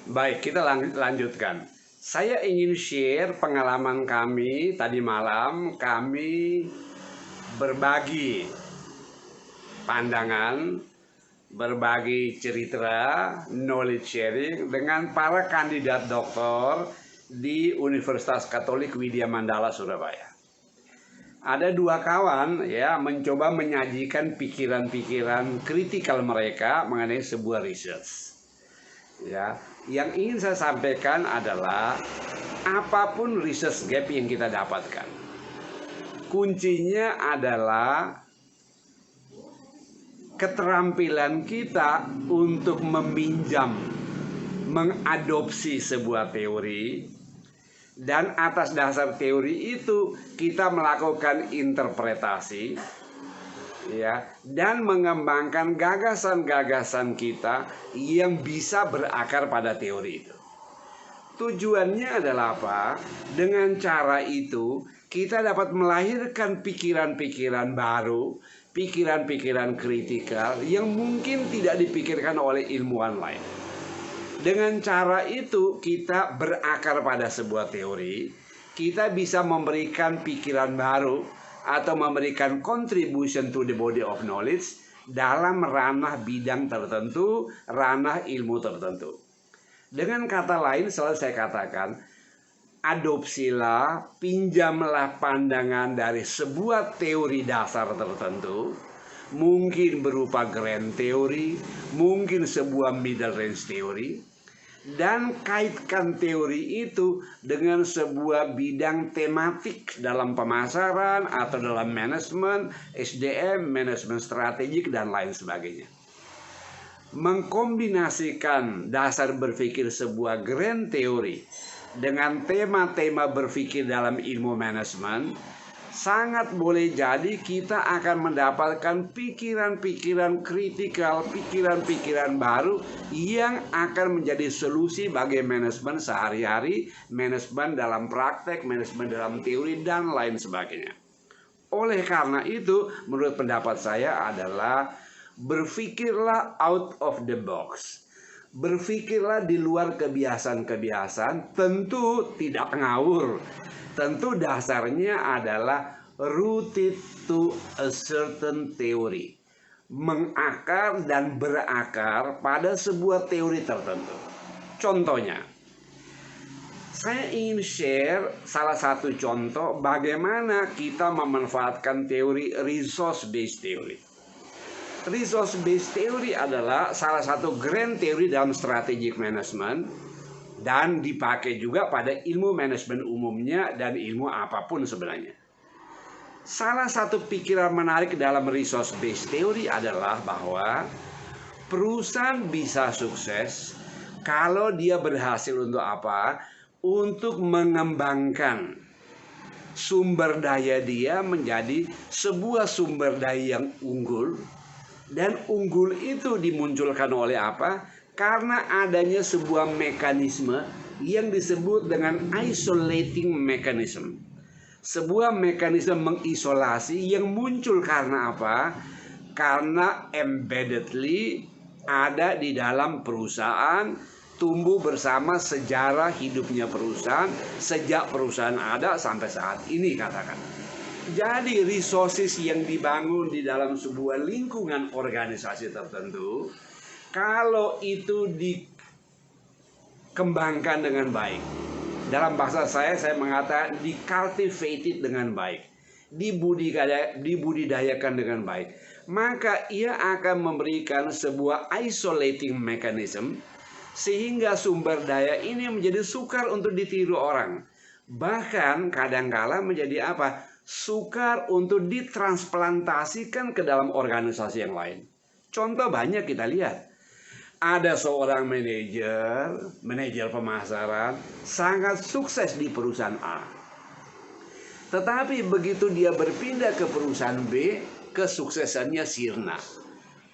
Baik, kita lanjutkan. Saya ingin share pengalaman kami tadi malam. Kami berbagi pandangan, berbagi cerita, knowledge sharing dengan para kandidat doktor di Universitas Katolik Widya Mandala Surabaya. Ada dua kawan ya mencoba menyajikan pikiran-pikiran kritikal mereka mengenai sebuah research. Ya, yang ingin saya sampaikan adalah apapun research gap yang kita dapatkan, kuncinya adalah keterampilan kita untuk meminjam, mengadopsi sebuah teori, dan atas dasar teori itu kita melakukan interpretasi, ya, dan mengembangkan gagasan-gagasan kita yang bisa berakar pada teori itu. Tujuannya adalah apa? Dengan cara itu kita dapat melahirkan pikiran-pikiran baru, pikiran-pikiran kritikal yang mungkin tidak dipikirkan oleh ilmuwan lain. Dengan cara itu kita berakar pada sebuah teori, kita bisa memberikan pikiran baru atau memberikan contribution to the body of knowledge dalam ranah bidang tertentu, ranah ilmu tertentu. Dengan kata lain selalu saya katakan, adopsilah, pinjamlah pandangan dari sebuah teori dasar tertentu, mungkin berupa grand theory, mungkin sebuah middle range theory, dan kaitkan teori itu dengan sebuah bidang tematik dalam pemasaran atau dalam manajemen, SDM, manajemen strategik, dan lain sebagainya. Mengkombinasikan dasar berpikir sebuah grand theory dengan tema-tema berpikir dalam ilmu manajemen, sangat boleh jadi kita akan mendapatkan pikiran-pikiran kritikal, pikiran-pikiran baru yang akan menjadi solusi bagi manajemen sehari-hari, manajemen dalam praktek, manajemen dalam teori, dan lain sebagainya. Oleh karena itu, menurut pendapat saya adalah berpikirlah out of the box. Berpikirlah di luar kebiasaan-kebiasaan, tentu tidak ngawur. Tentu dasarnya adalah rooted to a certain theory. Mengakar dan berakar pada sebuah teori tertentu. Contohnya, saya ingin share salah satu contoh bagaimana kita memanfaatkan teori resource-based theory. Resource-based theory adalah salah satu grand theory dalam strategic management dan dipakai juga pada ilmu manajemen umumnya dan ilmu apapun sebenarnya. Salah satu pikiran menarik dalam resource-based theory adalah bahwa perusahaan bisa sukses kalau dia berhasil untuk apa? Untuk mengembangkan sumber daya dia menjadi sebuah sumber daya yang unggul. Dan unggul itu dimunculkan oleh apa? Karena adanya sebuah mekanisme yang disebut dengan isolating mechanism. Sebuah mekanisme mengisolasi yang muncul karena apa? Karena embeddedly ada di dalam perusahaan, tumbuh bersama sejarah hidupnya perusahaan, sejak perusahaan ada sampai saat ini katakan. Jadi resources yang dibangun di dalam sebuah lingkungan organisasi tertentu, kalau itu dikembangkan dengan baik, dalam bahasa saya mengatakan di-cultivated dengan baik, dibudidayakan dengan baik, maka ia akan memberikan sebuah isolating mechanism sehingga sumber daya ini menjadi sukar untuk ditiru orang. Bahkan kadangkala menjadi apa? Sukar untuk ditransplantasikan ke dalam organisasi yang lain. Contoh banyak kita lihat. Ada seorang manajer pemasaran sangat sukses di perusahaan A. Tetapi begitu dia berpindah ke perusahaan B, kesuksesannya sirna.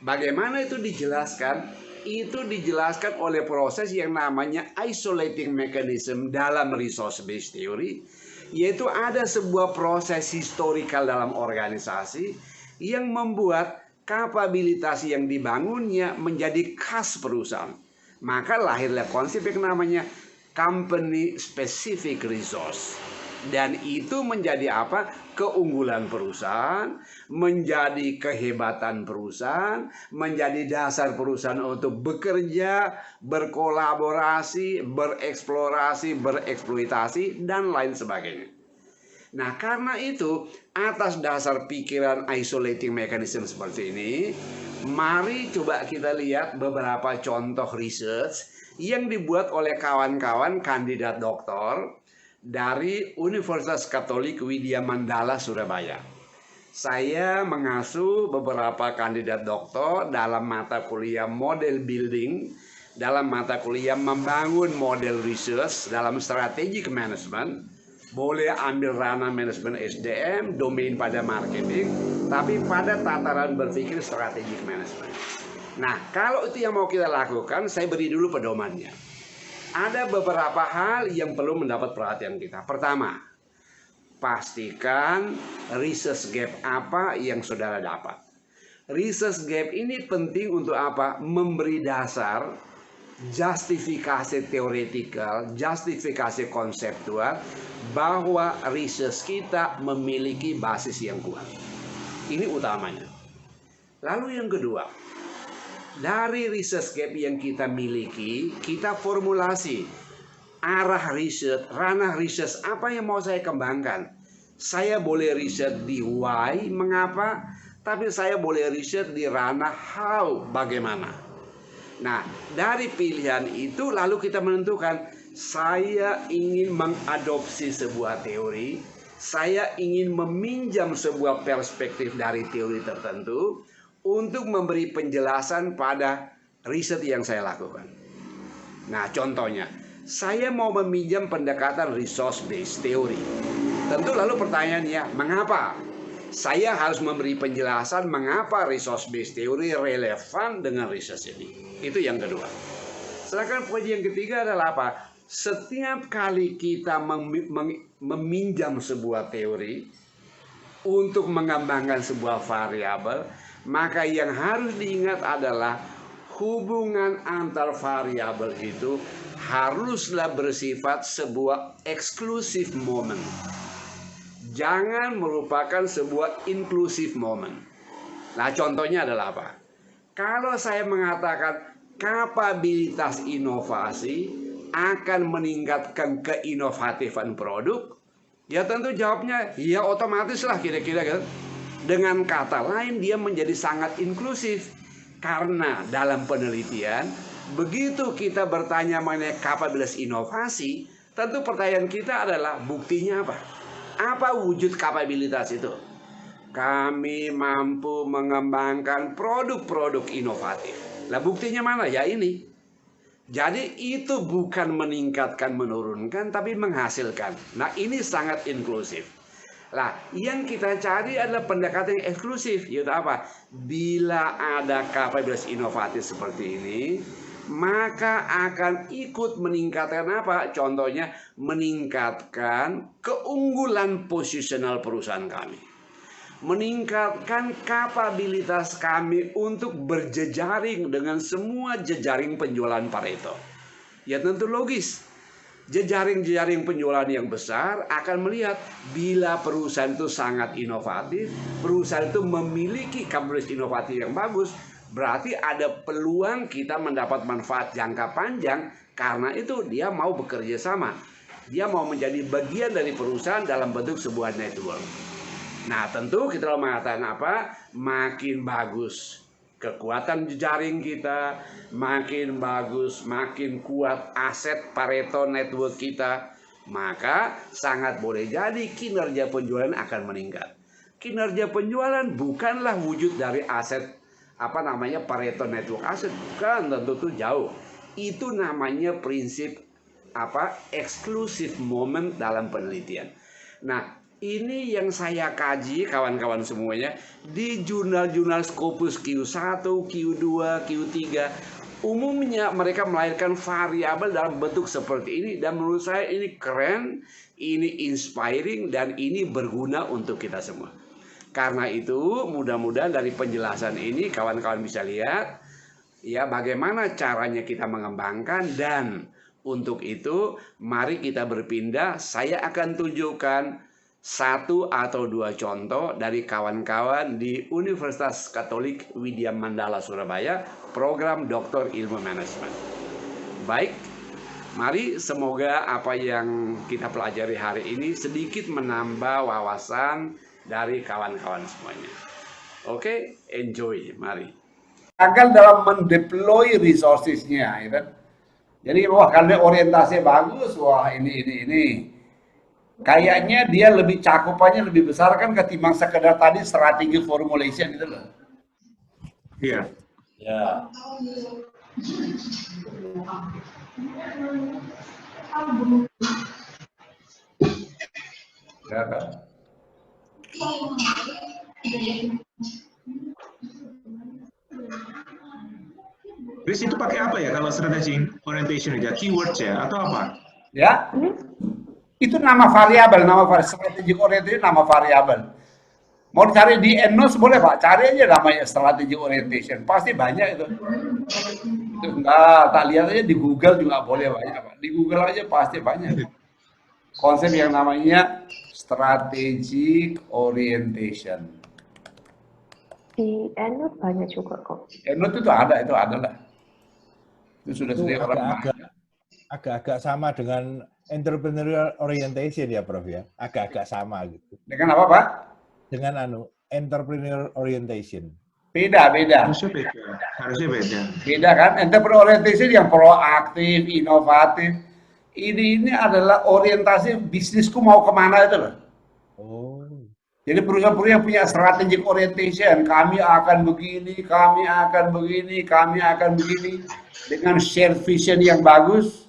Bagaimana itu dijelaskan? Itu dijelaskan oleh proses yang namanya isolating mechanism dalam resource-based theory, yaitu ada sebuah proses historikal dalam organisasi yang membuat kapabilitas yang dibangunnya menjadi khas perusahaan. Maka lahirlah konsep yang namanya company specific resource. Dan itu menjadi apa? Keunggulan perusahaan, menjadi kehebatan perusahaan, menjadi dasar perusahaan untuk bekerja, berkolaborasi, bereksplorasi, bereksploitasi, dan lain sebagainya. Nah, karena itu, atas dasar pikiran isolating mechanism seperti ini, mari coba kita lihat beberapa contoh research yang dibuat oleh kawan-kawan kandidat doktor dari Universitas Katolik Widya Mandala Surabaya. Saya mengasuh beberapa kandidat doktor dalam mata kuliah model building, dalam mata kuliah membangun model research dalam strategic management. Boleh ambil ranah manajemen SDM, domain pada marketing, tapi pada tataran berpikir strategic management. Nah, kalau itu yang mau kita lakukan, saya beri dulu pedomannya. Ada beberapa hal yang perlu mendapat perhatian kita. Pertama, pastikan research gap apa yang saudara dapat. Research gap ini penting untuk apa? Memberi dasar, justifikasi teoretikal, justifikasi konseptual, bahwa research kita memiliki basis yang kuat. Ini utamanya. Lalu yang kedua, dari research gap yang kita miliki, kita formulasi arah riset, ranah riset apa yang mau saya kembangkan. Saya boleh riset di why, mengapa, tapi saya boleh riset di ranah how, bagaimana. Nah, dari pilihan itu lalu kita menentukan, saya ingin mengadopsi sebuah teori, saya ingin meminjam sebuah perspektif dari teori tertentu, untuk memberi penjelasan pada riset yang saya lakukan. Nah, contohnya, saya mau meminjam pendekatan resource based theory. Tentu lalu pertanyaannya, mengapa? Saya harus memberi penjelasan mengapa resource based theory relevan dengan riset ini. Itu yang kedua. Sedangkan poin yang ketiga adalah apa? Setiap kali kita meminjam sebuah teori untuk mengembangkan sebuah variabel, maka yang harus diingat adalah hubungan antar variabel itu haruslah bersifat sebuah eksklusif moment. Jangan merupakan sebuah inklusif moment. Nah, contohnya adalah apa? Kalau saya mengatakan kapabilitas inovasi akan meningkatkan keinovatifan produk, ya tentu jawabnya ya otomatis lah kira-kira kan. Dengan kata lain, dia menjadi sangat inklusif. Karena dalam penelitian, begitu kita bertanya mengenai kapabilitas inovasi, tentu pertanyaan kita adalah buktinya apa? Apa wujud kapabilitas itu? Kami mampu mengembangkan produk-produk inovatif. Lah buktinya mana? Ya ini. Jadi itu bukan meningkatkan, menurunkan, tapi menghasilkan. Nah, ini sangat inklusif. Nah, yang kita cari adalah pendekatan yang eksklusif, yaitu apa? Bila ada kapabilitas inovatif seperti ini, maka akan ikut meningkatkan apa? Contohnya, meningkatkan keunggulan posisional perusahaan kami. Meningkatkan kapabilitas kami untuk berjejaring dengan semua jejaring penjualan Pareto. Ya tentu logis. Jejaring-jejaring penjualan yang besar akan melihat bila perusahaan itu sangat inovatif, perusahaan itu memiliki kapabilitas inovatif yang bagus, berarti ada peluang kita mendapat manfaat jangka panjang. Karena itu dia mau bekerja sama, dia mau menjadi bagian dari perusahaan dalam bentuk sebuah network. Nah, tentu kita mengatakan apa? Makin bagus kekuatan jejaring kita, makin bagus, makin kuat aset Pareto network kita, maka sangat boleh jadi kinerja penjualan akan meningkat. Kinerja penjualan bukanlah wujud dari aset Pareto network aset, bukan, tentu itu jauh. Itu namanya prinsip eksklusif moment dalam penelitian. Nah, ini yang saya kaji kawan-kawan semuanya di jurnal-jurnal Scopus Q1, Q2, Q3. Umumnya mereka melahirkan variabel dalam bentuk seperti ini, dan menurut saya ini keren, ini inspiring, dan ini berguna untuk kita semua. Karena itu mudah-mudahan dari penjelasan ini kawan-kawan bisa lihat ya bagaimana caranya kita mengembangkan, dan untuk itu mari kita berpindah. Saya akan tunjukkan satu atau dua contoh dari kawan-kawan di Universitas Katolik Widya Mandala Surabaya, program Doktor Ilmu Manajemen. Baik, mari semoga apa yang kita pelajari hari ini sedikit menambah wawasan dari kawan-kawan semuanya. Oke, enjoy, mari. Gagal dalam mendeploy resources-nya, ya kan? Jadi wah karena orientasinya bagus, wah ini. Kayaknya dia lebih cakupannya lebih besar kan ketimbang sekedar tadi strategi formulation gitu loh. Iya. Ya. Ya kan? Terus itu pakai apa ya kalau strategy orientation aja? Keywords ya atau apa? Ya. Itu nama variabel, strategic orientation nama variabel. Mau cari di ENDNOS boleh Pak, cari aja namanya strategic orientation, pasti banyak itu. Itu enggak, tak lihat aja di Google juga boleh banyak Pak. Di Google aja pasti banyak. Konsep yang namanya strategic orientation. Di EndNote banyak juga kok. EndNote itu ada lah. Itu sudah sering orang agak-agak sama dengan entrepreneurial orientation ya Prof ya, agak-agak sama gitu. Dengan apa Pak? Dengan entrepreneurial orientation. Beda. Harusnya beda. Beda kan? Entrepreneurial orientation yang proaktif, inovatif. Ini adalah orientasi bisnisku mau kemana itu loh. Oh. Jadi perusahaan-perusahaan yang punya strategic orientation, kami akan begini, kami akan begini, dengan shared vision yang bagus.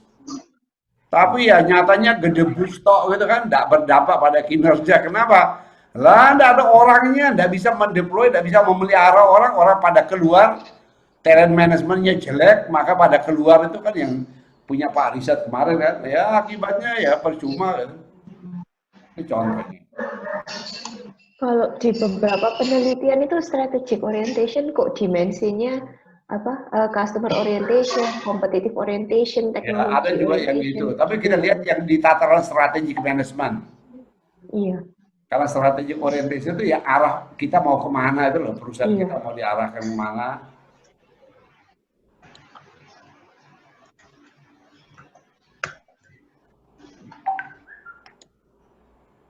Tapi ya nyatanya gedebus tok gitu kan, tidak berdampak pada kinerja. Kenapa? Lah, tidak ada orangnya, tidak bisa mendeploy, tidak bisa memelihara orang pada keluar, talent manajemennya jelek, maka pada keluar itu kan yang punya Pak Riset kemarin kan, ya akibatnya ya percuma kan. Itu contohnya. Kalau di beberapa penelitian itu strategic orientation kok dimensinya customer orientation, competitive orientation, technology ya, ada juga yang gitu. Tapi kita lihat yang di tataran strategic management. Iya. Kalau strategic orientation itu ya arah kita mau kemana itu loh, perusahaan kita mau diarahkan kemana.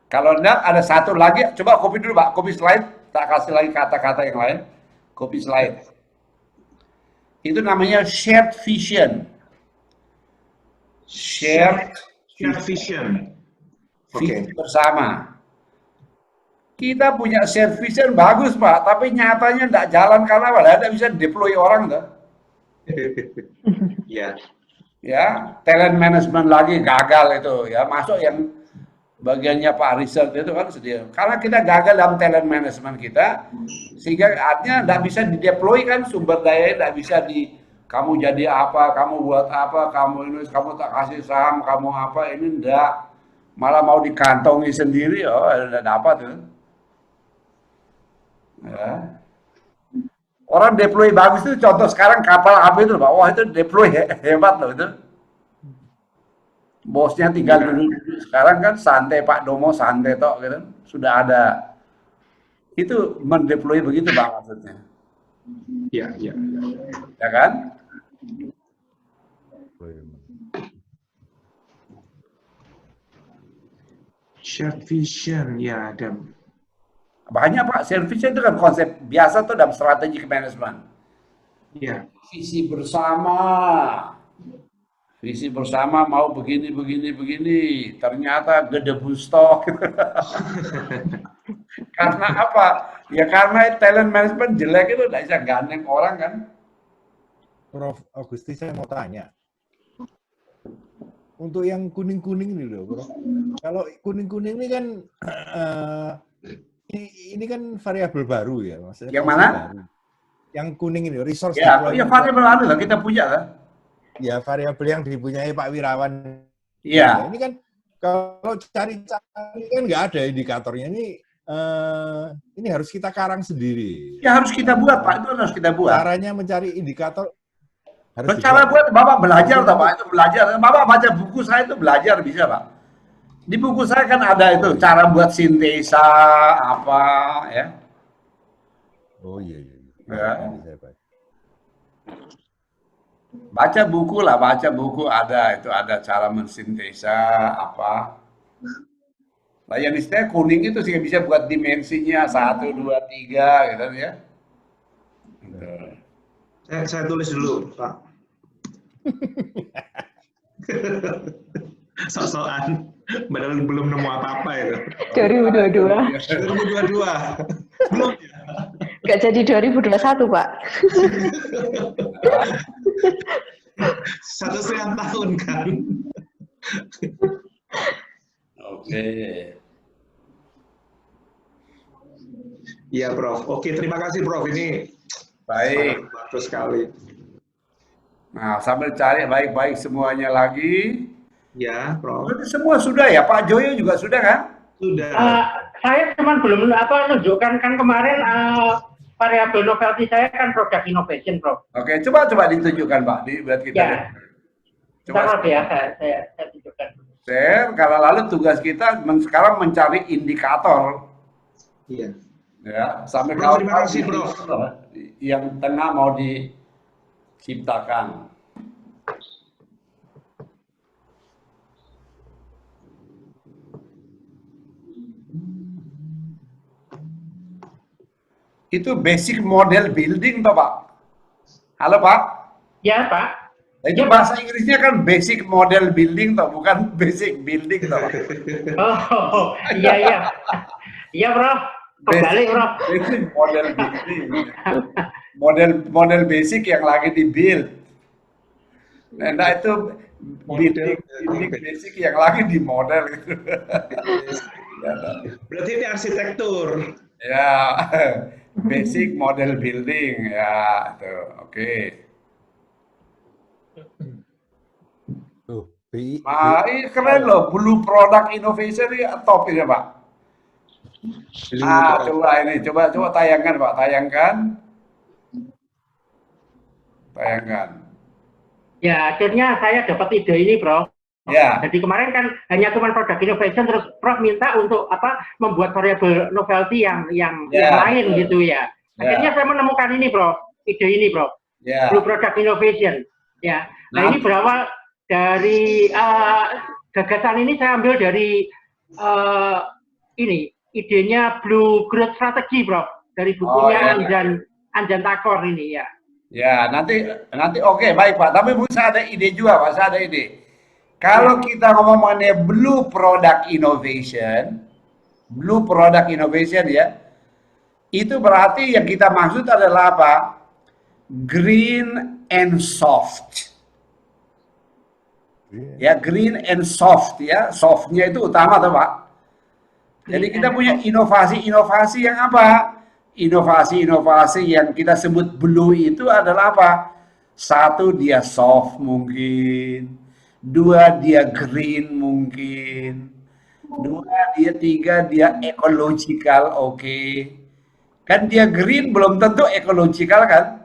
Kalau enggak ada satu lagi, coba copy dulu Pak, copy slide, tak kasih lagi kata-kata yang lain, copy slide. Itu namanya shared vision. Shared vision. Visi bersama. Kita punya shared vision bagus Pak, tapi nyatanya enggak jalan karena apa? Enggak bisa deploy orang tuh. Ya. Ya, talent management lagi gagal itu ya, masuk yang bagiannya Pak Riset itu kan sedih. Karena kita gagal dalam talent management kita, sehingga artinya tidak bisa dideploy kan sumber daya, tidak bisa kamu jadi apa, kamu buat apa, kamu tak kasih saham, kamu apa, ini enggak. Malah mau dikantongi sendiri, tidak dapat tuh. Ya. Orang deploy bagus itu contoh sekarang kapal apa itu Pak, wah itu deploy hebat loh itu. Bosnya tinggal dulu. Sekarang kan santai Pak Domo, santai tok gitu. Sudah ada. Itu mendeploy begitu Pak maksudnya. Iya. Ya kan? Shared vision ya ada. Banyak Pak, shared vision itu kan konsep biasa tuh dalam strategi management. Iya. Visi bersama mau begini. Ternyata gedebus stok. Karena apa? Ya karena talent management jelek itu tidak bisa gandeng orang kan. Prof Agusti, saya mau tanya. Untuk yang kuning-kuning ini loh, Prof. Kalau kuning-kuning ini kan ini kan variabel baru ya, maksudnya. Yang mana? Baru. Yang kuning ini, resource ya, variabel baru lah kita punya lah. Ya, variabel yang dipunyai Pak Wirawan. Iya. Ini kan kalau cari kan nggak ada indikatornya. Ini harus kita karang sendiri. Ya harus kita buat Pak, itu harus kita buat. Caranya mencari indikator Harus Cara dibuat. buat Bapak belajar, toh, Pak, itu belajar. Bapak baca buku saya itu belajar bisa, Pak. Di buku saya kan ada itu cara buat sintesa apa ya. Oh iya iya. Ya. Nanti saya baca. Baca buku lah, baca buku ada itu ada cara mensintesa apa. Nah, yang istilah kuning itu sih bisa buat dimensinya 1, 2, 3 gitu ya. Gitu. Saya tulis dulu, Pak. Sok-sokan, padahal belum nemu apa-apa itu. 2022. 2022, belum ya? Nggak jadi 2021, Pak. 1,5 tahun kan. Oke. Iya, Prof. Oke, terima kasih, Prof. Ini Baik. bagus sekali. Nah, sambil cari baik-baik semuanya lagi. Ya, Prof. Berarti semua sudah ya, Pak Joyo juga sudah kan? Sudah. Saya cuma belum menunjukkan kan kemarin variabel novelty saya kan product innovation, Prof. Oke, coba ditunjukkan, Pak, buat kita. Ya. lihat. Coba Coba Prof ya, saya tunjukkan. share. Kalau lalu tugas kita sekarang mencari indikator, Iya. ya, sampai Prof, terima kasih, Prof. yang tengah mau diciptakan. Itu basic model building, toh, Pak. Halo, Pak. Ya, Pak. Itu bahasa Inggrisnya kan basic model building, toh, bukan basic building, toh, Pak. Oh, iya, iya. Iya, Prof. Kembali, Prof. Basic model building. Model basic yang lagi di-build. Nah, itu building basic yang lagi di model gitu. Berarti ini arsitektur. Ya, basic model building ya, itu. Oke. Tuh, BI. Nah, ini keren loh, Blue Product Innovation ini top ini, Pak. Nah, coba tayangkan, Pak, tayangkan. Ya, akhirnya saya dapat ide ini, Prof. Ya. Jadi kemarin kan hanya cuma product innovation, terus Prof minta untuk membuat variabel novelty yang lain gitu ya. Akhirnya saya menemukan ini, Prof. Ide ini, Prof. Ya. Blue Product Innovation. Ya. Nah, ini berawal dari gagasan ini saya ambil dari ini idenya Blue Growth Strategy, Prof. Dari bukunya Anjan Tagore ini ya. Ya, nanti oke, baik, Pak. Tapi mungkin saya ada ide juga, Pak. Saya ada ide. Kalau kita ngomong mengenai Blue Product Innovation ya, itu berarti yang kita maksud adalah apa? Green and soft. Ya, green and soft ya. Softnya itu utama, tuh, Pak. Jadi kita punya inovasi-inovasi yang apa? Inovasi-inovasi yang kita sebut blue itu adalah apa? Satu, dia soft mungkin. Dua, dia green mungkin. Tiga, dia ecological, oke. Kan dia green belum tentu ecological kan?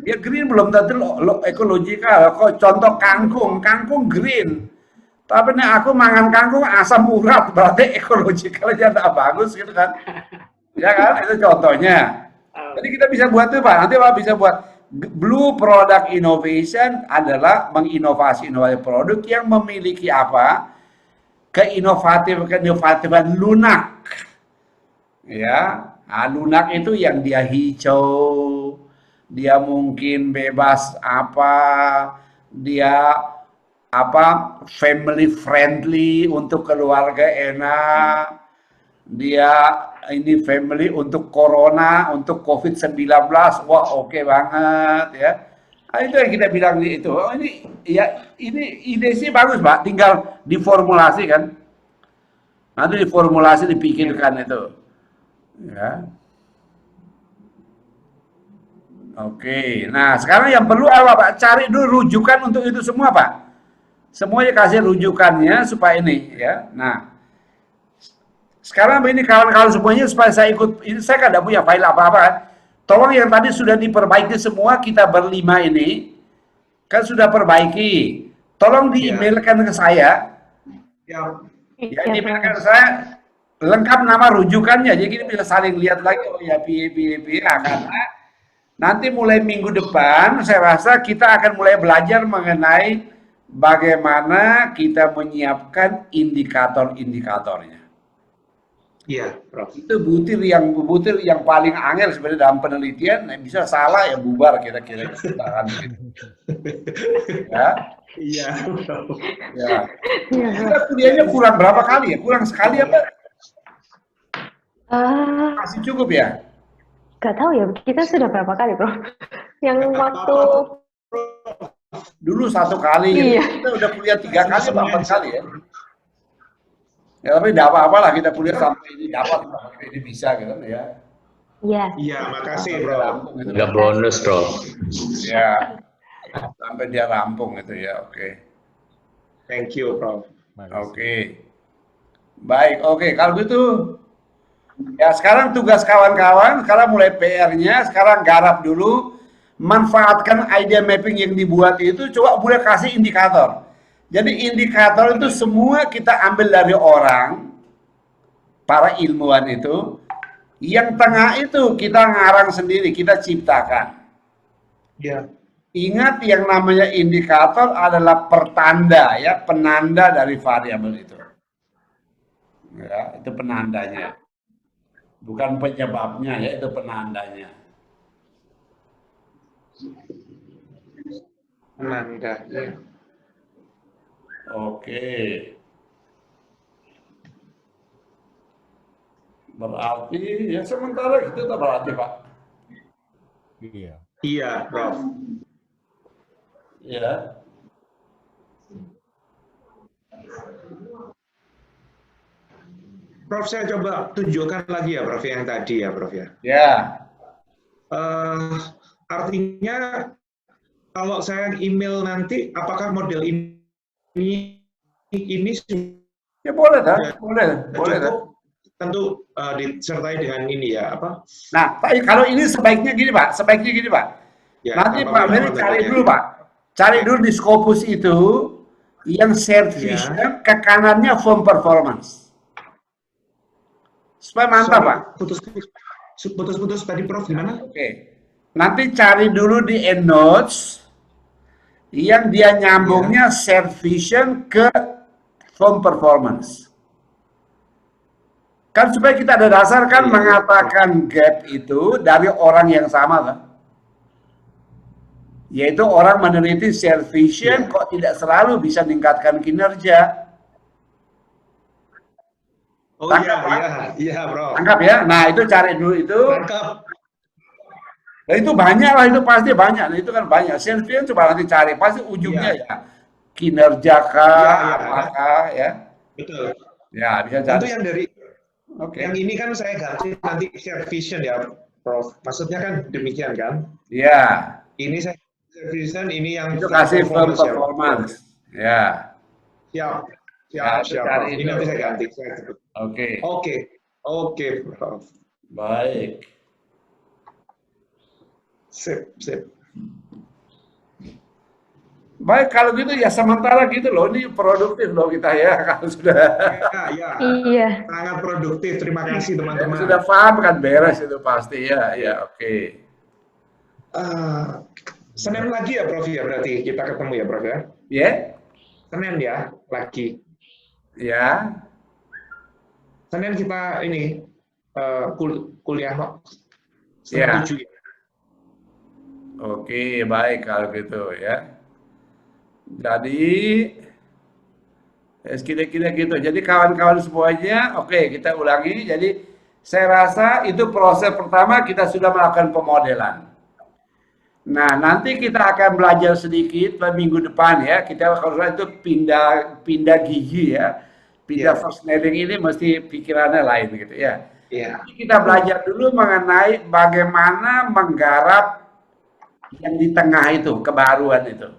Dia green belum tentu ecological. Kok contoh kangkung green. Tapi nih aku mangan kangkung asam urat, berarti ekologikalnya tak bagus gitu kan? Ya kan, itu contohnya. Jadi kita bisa buat itu, Pak. Nanti Pak bisa buat Blue Product Innovation adalah menginovasi produk yang memiliki apa? Keinovatifan lunak. Ya, lunak itu yang dia hijau, dia mungkin bebas dia family friendly untuk keluarga enak, dia ini family untuk corona, untuk COVID-19, wah oke banget ya. Nah, itu yang kita bilang itu. Oh, ini ide sih bagus, Pak, tinggal diformulasi kan. Nanti diformulasi, dipikirkan itu. Ya. Oke, nah sekarang yang perlu apa, Pak? Cari dulu rujukan untuk itu semua, Pak. Semuanya kasih rujukannya supaya ini ya. Nah, sekarang ini kawan-kawan semuanya supaya saya ikut, ini saya kan tidak punya file apa-apa kan. tolong yang tadi sudah diperbaiki semua, kita berlima ini, kan sudah perbaiki. Tolong di-emailkan ke saya. Ya. Ya, di-emailkan ke saya, lengkap nama rujukannya, jadi kita bisa saling lihat lagi, oh ya, karena nanti mulai minggu depan, saya rasa kita akan mulai belajar mengenai bagaimana kita menyiapkan indikator-indikatornya. Iya, Prof. Itu butir yang paling angel sebenarnya dalam penelitian, bisa salah ya bubar kira-kira kan gitu. Ya. Iya, Prof. Ya. Kita kuliahnya kurang berapa kali ya? Kurang sekali apa? Masih cukup ya? Gak tahu ya, kita sudah berapa kali, Bro? Yang waktu Dulu 1 kali, Iya. kita udah kuliah 3 kali atau 4 kali ya. Ya tapi tidak apa-apa lah, kita kuliah sampai ini dapat, ini bisa gitu ya. Iya. Iya, makasih, Bro. Nggak bonus, Bro. Ya, sampai dia rampung itu ya, oke. Thank you, Prof. Oke. Baik, oke. Kalau gitu, ya sekarang tugas kawan-kawan, sekarang mulai PR-nya, sekarang garap dulu, manfaatkan idea mapping yang dibuat itu, coba mulai kasih indikator. Jadi indikator itu semua kita ambil dari orang, para ilmuwan itu, yang tengah itu kita ngarang sendiri, kita ciptakan. Ya. Ingat yang namanya indikator adalah pertanda ya, penanda dari variabel itu. Ya, itu penandanya. Bukan penyebabnya ya, itu penandanya. Penanda, ya. Oke. Berarti ya sementara itu tak berarti, Pak. Iya. Iya, Prof. Ya. Prof, saya coba tunjukkan lagi ya, Prof, yang tadi ya, Prof ya. Ya. Artinya kalau saya email nanti, apakah model ini Ya boleh dah, boleh dah. cukup? Tentu disertai dengan ini ya, apa? Nah, Pak, kalau ini sebaiknya gini, Pak. Sebaiknya gini, Pak. Ya, Nanti apa Pak namanya Ferry cari metodenya? dulu, Pak. Cari dulu di Scopus itu yang shared Ya. vision ke kanannya firm performance. Supaya mantap, Pak. Putus-putus tadi, Prof, gimana? Oke. Nanti cari dulu di EndNotes yang dia nyambungnya shared vision ke firm performance. Kan supaya kita ada dasar kan Iya. mengatakan gap itu dari orang yang sama kan? Yaitu orang meneliti shared vision Iya. kok tidak selalu bisa meningkatkan kinerja. Oh Tangkap, iya, Pak? iya, Prof. Tangkap ya? Nah itu cari dulu itu. Tangkap. Nah, itu banyak lah, itu pasti banyak. Nah, itu kan banyak. Shared vision coba nanti cari. Pasti ujungnya Iya. ya kinerja kah, Iya, iya. apakah ya. Betul. Ya bisa Tentu cari. yang dari Oke. yang ini kan saya ganti nanti share vision ya, Prof. Maksudnya kan demikian kan? Ya. Ini saya share vision, ini yang Itu kasih firm ya. performance. Ya. Siap, Ya, siap, siap. cari Prof. Ini itu. nanti saya ganti. Oke. Oke, Prof. Baik. Sip, sip. Baik, kalau gitu ya sementara gitu loh. Ini produktif loh kita ya. Kalau sudah Ya, Iya. sangat produktif. Terima kasih teman-teman. sudah paham kan beres itu pasti ya. Ya, oke. Senin lagi ya, Prof ya, berarti kita ketemu ya, Prof ya. Ya? Senin ya, lagi. Ya. Senin kita ini kuliah Ya. setengah 7 ya. Oke, baik kalau gitu ya. Jadi kira-kira gitu. Jadi kawan-kawan semuanya, oke kita ulangi. Jadi saya rasa itu proses pertama kita sudah melakukan pemodelan. Nah, nanti kita akan belajar sedikit pada minggu depan ya. Kita kalau itu pindah gigi ya. Pindah Iya. Fresneling ini mesti pikirannya lain gitu ya. Iya. Jadi kita belajar dulu mengenai bagaimana menggarap yang di tengah itu, kebaruan itu.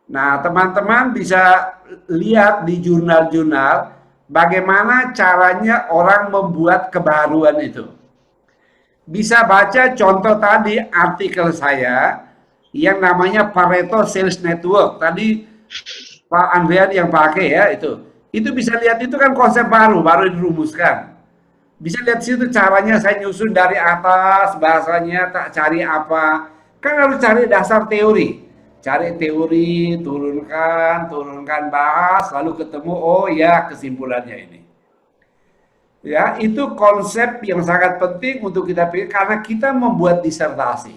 Nah, teman-teman bisa lihat di jurnal-jurnal bagaimana caranya orang membuat kebaruan itu. bisa baca contoh tadi artikel saya yang namanya Pareto Sales Network. Tadi Pak Andrian yang pakai ya itu. Itu bisa lihat itu kan konsep baru dirumuskan. Bisa lihat situ caranya saya nyusun dari atas bahasanya tak cari apa. Kan harus cari dasar teori. Cari teori, turunkan, bahas, lalu ketemu, oh ya kesimpulannya ini. Ya, itu konsep yang sangat penting untuk kita pikir karena kita membuat disertasi.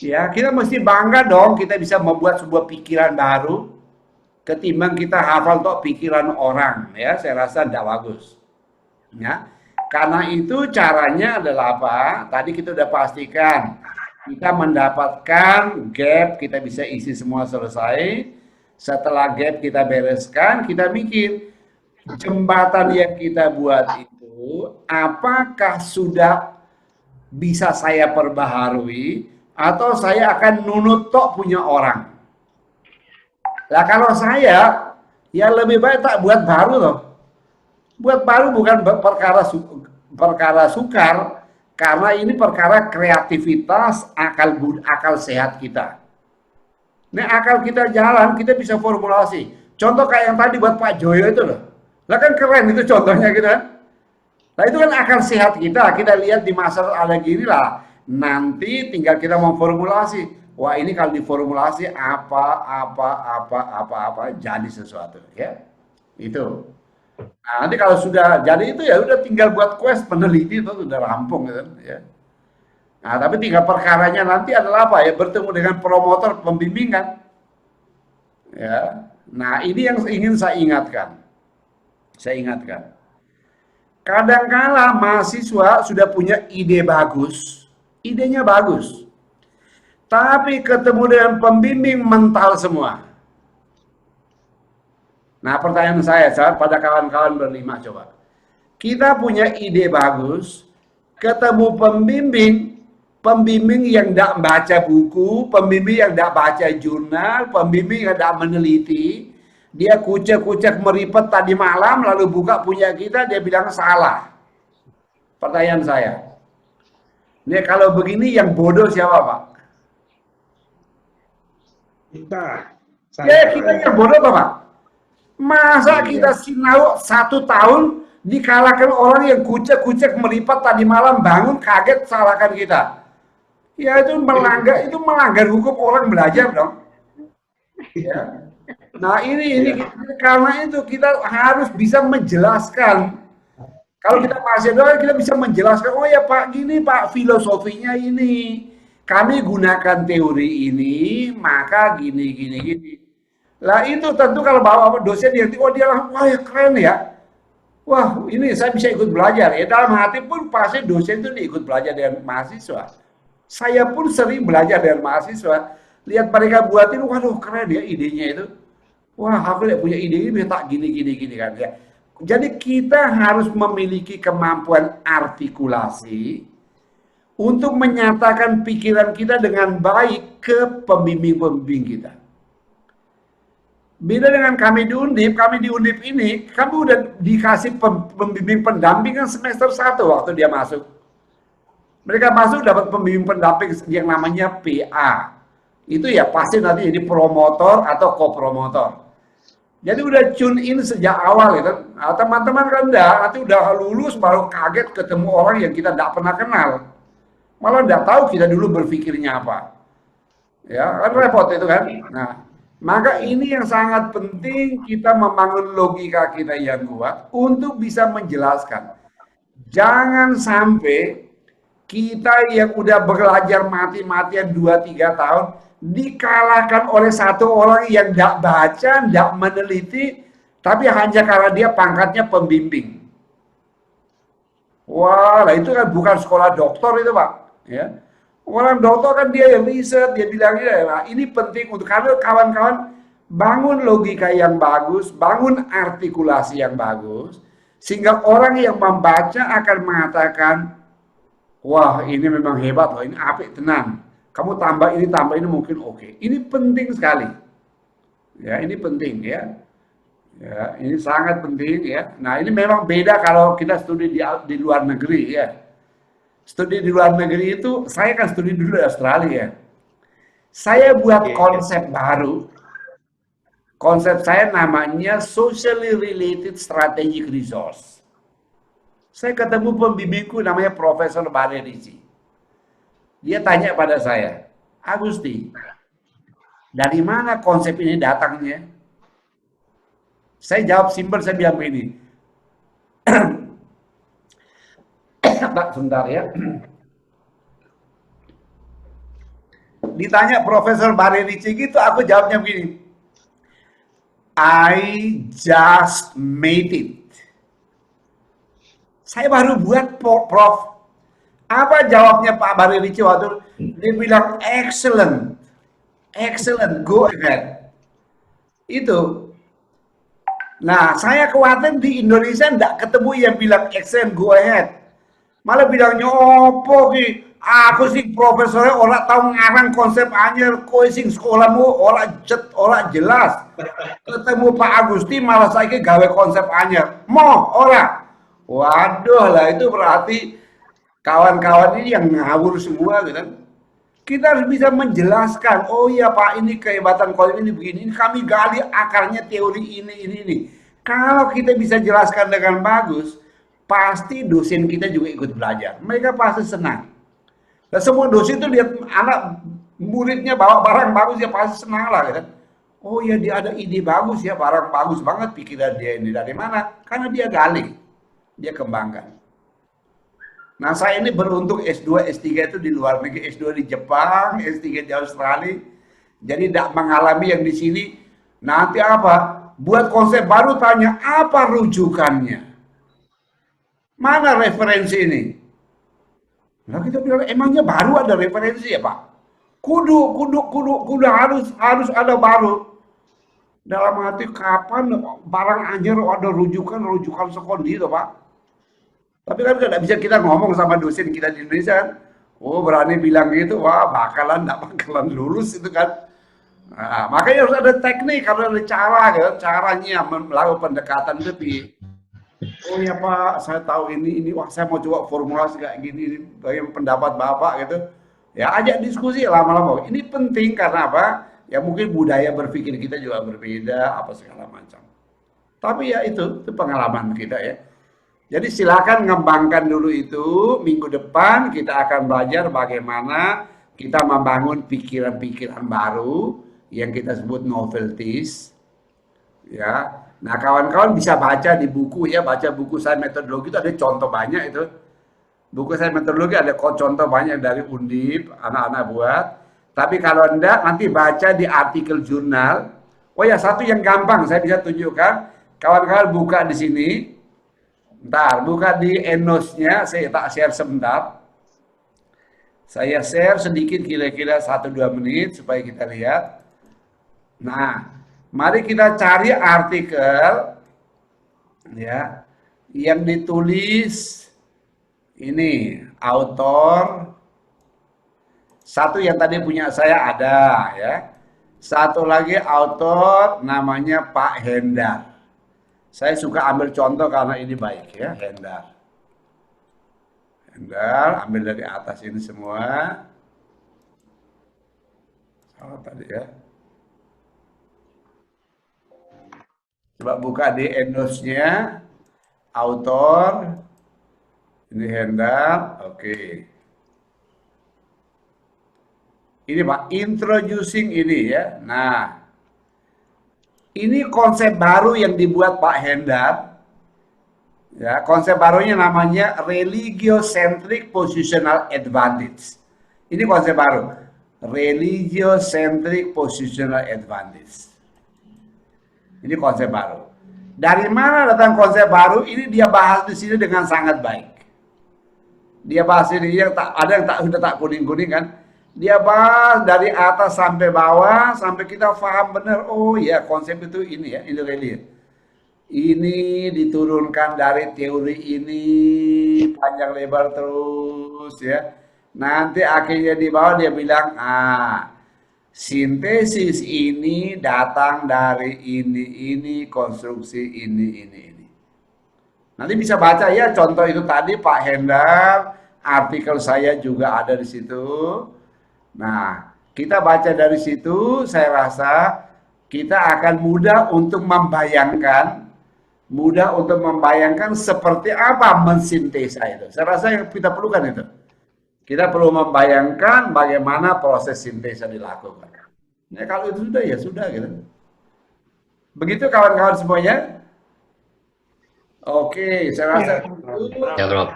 Ya, kita mesti bangga dong kita bisa membuat sebuah pikiran baru ketimbang kita hafal tok pikiran orang. Ya, saya rasa tidak bagus. Ya, karena itu caranya adalah apa? Tadi kita udah pastikan kita mendapatkan gap, kita bisa isi semua selesai. Setelah gap kita bereskan, kita mikir jembatan yang kita buat itu apakah sudah bisa saya perbaharui atau saya akan nunut tok punya orang. Nah kalau saya ya lebih baik tak buat baru loh. Buat baru bukan perkara sukar karena ini perkara kreativitas akal sehat kita. Nah akal kita jalan kita bisa formulasi. Contoh kayak yang tadi buat Pak Joyo itu loh. Lah kan keren itu contohnya gitu kan. Nah itu kan akal sehat kita lihat di masa ada gini lah. Nanti tinggal kita memformulasi. Wah ini kalau diformulasi apa jadi sesuatu ya. Itu. Nah, nanti kalau sudah jadi itu ya udah tinggal buat quest peneliti itu sudah rampung gitu ya. Nah, tapi tinggal perkaranya nanti adalah apa ya bertemu dengan promotor pembimbingan. Ya. Nah, ini yang ingin saya ingatkan. Kadangkala mahasiswa sudah punya ide bagus, idenya bagus. Tapi ketemu dengan pembimbing mental semua. Nah, pertanyaan saya pada kawan-kawan berlima coba. Kita punya ide bagus, ketemu pembimbing yang tidak baca buku, pembimbing yang tidak baca jurnal, pembimbing yang tidak meneliti, dia kucek-kucek meripet tadi malam, lalu buka punya kita, dia bilang salah. Pertanyaan saya. Ini kalau begini yang bodoh siapa, Pak? Kita. Ya, kita yang bodoh, Pak. Masa kita sinau 1 tahun dikalahkan orang yang kucek-kucek melipat tadi malam bangun kaget salahkan kita. Ya itu melanggar hukum orang belajar dong. Ya. Nah ini karena itu kita harus bisa menjelaskan. Kalau kita masih doang kita bisa menjelaskan. Oh ya Pak gini Pak filosofinya ini. Kami gunakan teori ini maka gini. Lah itu tentu kalau bawa dosen dia langsung wah ya keren ya. Wah ini saya bisa ikut belajar ya. Dalam hati pun pasti dosen itu ikut belajar dengan mahasiswa. Saya pun sering belajar dengan mahasiswa. Lihat mereka buatin, waduh keren ya idenya itu. Wah aku lihat punya ide ini tak gini kan ya. Jadi kita harus memiliki kemampuan artikulasi untuk menyatakan pikiran kita dengan baik ke pembimbing-pembimbing kita. Beda dengan kami di Undip ini, kami udah dikasih pembimbing pendamping kan semester 1 waktu dia masuk. Mereka masuk dapat pembimbing pendamping yang namanya PA. Itu ya pasti nanti jadi promotor atau kopromotor. Jadi udah tune in sejak awal ya kan. Nah, teman-teman kan nanti udah lulus baru kaget ketemu orang yang kita tidak pernah kenal. Malah tidak tahu kita dulu berpikirnya apa. Ya kan repot itu kan. Nah, maka ini yang sangat penting kita membangun logika kita yang kuat untuk bisa menjelaskan. Jangan sampai kita yang udah belajar mati-matian 2-3 tahun dikalahkan oleh satu orang yang tidak baca, tidak meneliti, tapi hanya karena dia pangkatnya pembimbing. Wah, itu kan bukan sekolah doktor itu Pak. Ya. Orang dokter kan dia yang riset, dia bilang nah, ini penting untuk karena kawan-kawan bangun logika yang bagus, bangun artikulasi yang bagus, sehingga orang yang membaca akan mengatakan, wah ini memang hebat loh, ini apik tenan. Kamu tambah ini mungkin oke. Ini penting sekali. Ya, ini penting ya. Ya, ini sangat penting ya. Nah, ini memang beda kalau kita studi di luar negeri ya. Studi di luar negeri itu, saya kan studi dulu di Australia. Saya buat konsep baru. Konsep saya namanya Socially Related Strategic Resource. Saya ketemu pembimbingku namanya Profesor Barerici. Dia tanya pada saya, Agusti, dari mana konsep ini datangnya? Saya jawab simpel, saya bilang begini. Tak, sebentar ya. Ditanya Profesor Barerici gitu, aku jawabnya begini. I just made it. Saya baru buat, Prof. Apa jawabnya Pak Barerici waktu dia bilang excellent, excellent, go ahead. Itu. Nah, saya khawatir di Indonesia enggak ketemu yang bilang excellent, go ahead. Malah bilangnya opo ki, aku sih profesornya orang tahu ngarang konsep anyar, kowe sing sekolahmu orang jelas. Ketemu Pak Agusti malah saya gawe konsep anyar. Mau ora? Waduh lah, itu berarti kawan-kawan ini yang ngawur semua gitu kan. Kita harus bisa menjelaskan, oh iya Pak, ini kehebatan konsep ini begini, ini kami gali akarnya teori ini. Kalau kita bisa jelaskan dengan bagus, pasti dosen kita juga ikut belajar. Mereka pasti senang. Dan semua dosen itu lihat anak muridnya bawa barang bagus, ya pasti senang lah gitu. Oh ya, dia ada ide bagus ya, barang bagus banget, pikiran dia ini dari mana? Karena dia gali, dia kembangkan. Nah, saya ini beruntung S2, S3 itu di luar negeri, S2 di Jepang, S3 di Australia. Jadi tidak mengalami yang di sini. Nanti apa? Buat konsep baru tanya, apa rujukannya? Mana referensi ini? Nah, kita bilang, emangnya baru ada referensi ya Pak? Kudu harus ada baru. Dalam hati kapan barang anjir ada rujukan sekondi itu Pak. Tapi kan tidak bisa kita ngomong sama dosen kita di Indonesia kan. Oh berani bilang gitu, wah bakalan lulus itu kan. Nah, makanya harus ada teknik, harus ada cara kan, caranya melakukan pendekatan lebih. Oh ya Pak, saya tahu ini, wah saya mau coba formulasi kayak gini, bagaimana pendapat Bapak gitu. Ya ajak diskusi lama-lama. Ini penting karena apa? Ya mungkin budaya berpikir kita juga berbeda, apa segala macam. Tapi ya itu pengalaman kita ya. Jadi silakan ngembangkan dulu itu. Minggu depan kita akan belajar bagaimana kita membangun pikiran-pikiran baru yang kita sebut novelties. Ya. Nah, kawan-kawan bisa baca di buku ya, baca buku saya metodologi itu ada contoh banyak itu. Buku saya metodologi ada contoh banyak dari Undip, anak-anak buat. Tapi kalau enggak, nanti baca di artikel jurnal. Oh ya, satu yang gampang saya bisa tunjukkan. Kawan-kawan buka di sini. Bentar, buka di ENOS-nya, saya tak share sebentar. Saya share sedikit kira-kira 1-2 menit supaya kita lihat. Nah, mari kita cari artikel ya yang ditulis ini autor. Satu yang tadi punya saya ada ya. Satu lagi autor namanya Pak Hendar. Saya suka ambil contoh karena ini baik ya, Hendar. Hendar, ambil dari atas ini semua. Salah tadi ya. Coba buka di endorse-nya, autor. Ini Hendar, oke. Ini Pak, introducing ini ya. Nah, ini konsep baru yang dibuat Pak Hendar. Ya, konsep barunya namanya religiocentric positional advantage. Ini konsep baru. Religiocentric positional advantage. Ini konsep baru. Dari mana datang konsep baru? Ini dia bahas di sini dengan sangat baik. Dia bahas ini yang tak ada yang sudah tak kuning-kuning kan. Dia bahas dari atas sampai bawah sampai kita paham benar. Oh ya, konsep itu ini ya, ini religion. Ini diturunkan dari teori ini panjang lebar terus ya. Nanti akhirnya di bawah dia bilang, sintesis ini datang dari ini konstruksi ini. Nanti bisa baca ya contoh itu tadi Pak Hendar artikel saya juga ada di situ. Nah, kita baca dari situ, saya rasa kita akan mudah untuk membayangkan seperti apa mensintesa itu. Saya rasa yang kita perlukan itu. Kita perlu membayangkan bagaimana proses sintesa dilakukan. Nah, kalau itu sudah ya sudah gitu. Begitu kawan-kawan semuanya. Oke, saya rasa Ya, Prof.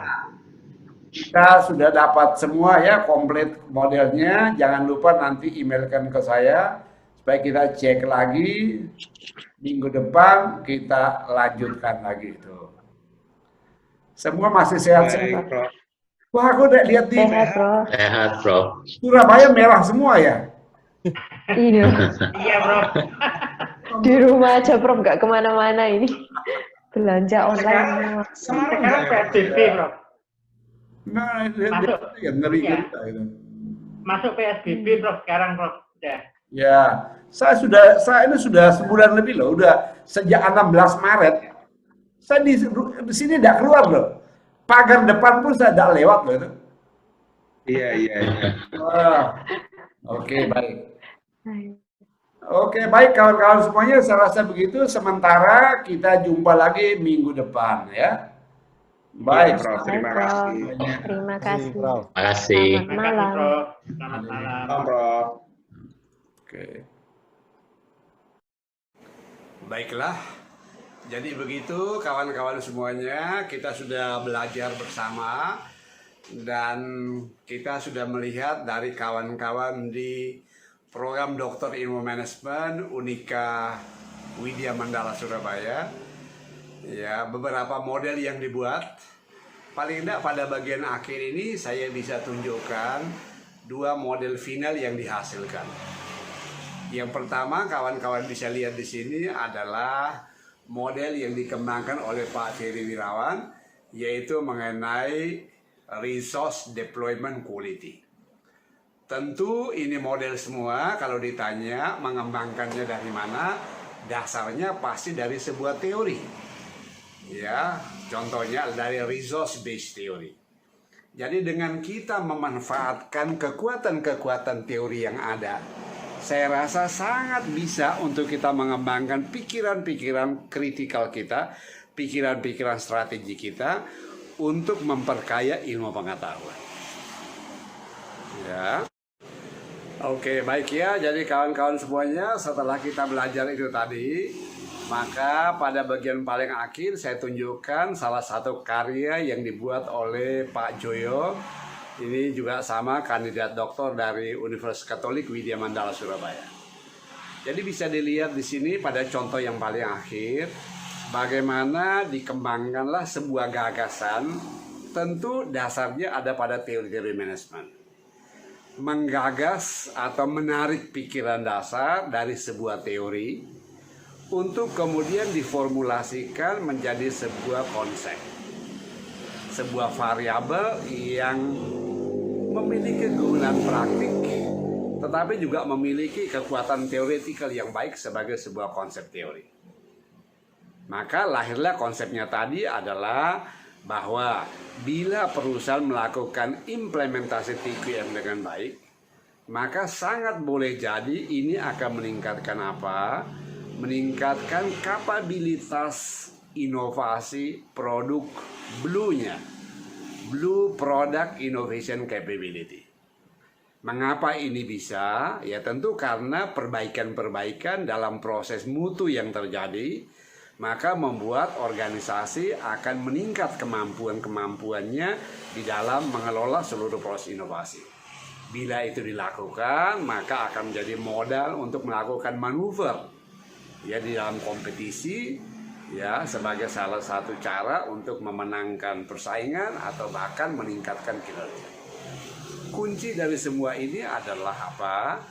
kita sudah dapat semua ya, komplit modelnya. Jangan lupa nanti emailkan ke saya supaya kita cek lagi. Minggu depan kita lanjutkan lagi itu. Semua masih sehat-sehat. Wah, aku udah lihat di Sehat, Prof. Sehat, Prof. Surabaya merah semua ya. Iya. Iya, Bro. Di rumah aja, Prof. Nggak kemana-mana ini. Belanja online. Sekarang PSBB, Bro. Nah, Masuk. ya ngeri Iya. kita itu. Masuk PSBB, Bro. Sekarang, Bro. Udah. Ya, saya ini sudah sebulan lebih loh, udah sejak 16 Maret. Saya di sini tidak keluar loh. Pagar depan pun saya tidak lewat loh itu. Iya, iya. Wah. Oke, baik. Oke, baik kawan-kawan semuanya, saya rasa begitu. Sementara kita jumpa lagi minggu depan ya. Baik, Prof. Terima Prof. kasih. Terima kasih. Prof. Makasih. Selamat Terima kasih, malam. Bro. Selamat malam. Prof. Oke. Baiklah, jadi begitu kawan-kawan semuanya, kita sudah belajar bersama dan kita sudah melihat dari kawan-kawan di program Doktor Ilmu Manajemen Unika Widya Mandala Surabaya, ya beberapa model yang dibuat. Paling tidak pada bagian akhir ini saya bisa tunjukkan dua model final yang dihasilkan. Yang pertama kawan-kawan bisa lihat di sini adalah model yang dikembangkan oleh Pak Ferry Wirawan, yaitu mengenai resource deployment quality. Tentu ini model semua kalau ditanya mengembangkannya dari mana, dasarnya pasti dari sebuah teori. Ya, contohnya dari resource based theory. Jadi dengan kita memanfaatkan kekuatan-kekuatan teori yang ada, saya rasa sangat bisa untuk kita mengembangkan pikiran-pikiran kritikal kita, pikiran-pikiran strategi kita untuk memperkaya ilmu pengetahuan. Ya. Oke, baik ya. Jadi kawan-kawan semuanya, setelah kita belajar itu tadi, maka pada bagian paling akhir saya tunjukkan salah satu karya yang dibuat oleh Pak Joyo. Ini juga sama kandidat doktor dari Universitas Katolik Widya Mandala Surabaya. Jadi bisa dilihat di sini pada contoh yang paling akhir, bagaimana dikembangkanlah sebuah gagasan, tentu dasarnya ada pada teori-teori manajemen. Menggagas atau menarik pikiran dasar dari sebuah teori untuk kemudian diformulasikan menjadi sebuah konsep, sebuah variabel yang memiliki kegunaan praktik, tetapi juga memiliki kekuatan teoretikal yang baik sebagai sebuah konsep teori. Maka lahirlah konsepnya tadi adalah bahwa bila perusahaan melakukan implementasi TQM dengan baik, maka sangat boleh jadi ini akan meningkatkan apa? Meningkatkan kapabilitas inovasi produk blue-nya. Blue Product Innovation Capability. Mengapa ini bisa? Ya tentu karena perbaikan-perbaikan dalam proses mutu yang terjadi, maka membuat organisasi akan meningkat kemampuan-kemampuannya di dalam mengelola seluruh proses inovasi. Bila itu dilakukan, maka akan menjadi modal untuk melakukan manuver ya di dalam kompetisi, ya sebagai salah satu cara untuk memenangkan persaingan atau bahkan meningkatkan kinerja. Kunci dari semua ini adalah apa?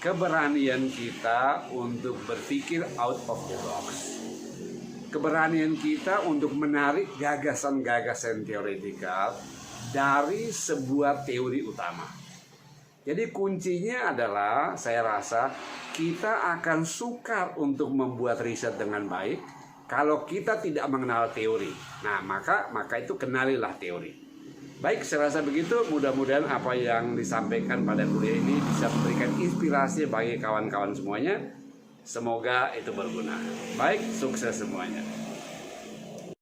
Keberanian kita untuk berpikir out of the box. Keberanian kita untuk menarik gagasan-gagasan teoretikal dari sebuah teori utama. Jadi kuncinya adalah saya rasa kita akan sukar untuk membuat riset dengan baik kalau kita tidak mengenal teori. Nah, maka itu kenalilah teori. Baik, saya rasa begitu. Mudah-mudahan apa yang disampaikan pada kuliah ini bisa memberikan inspirasi bagi kawan-kawan semuanya. Semoga itu berguna. Baik, sukses semuanya.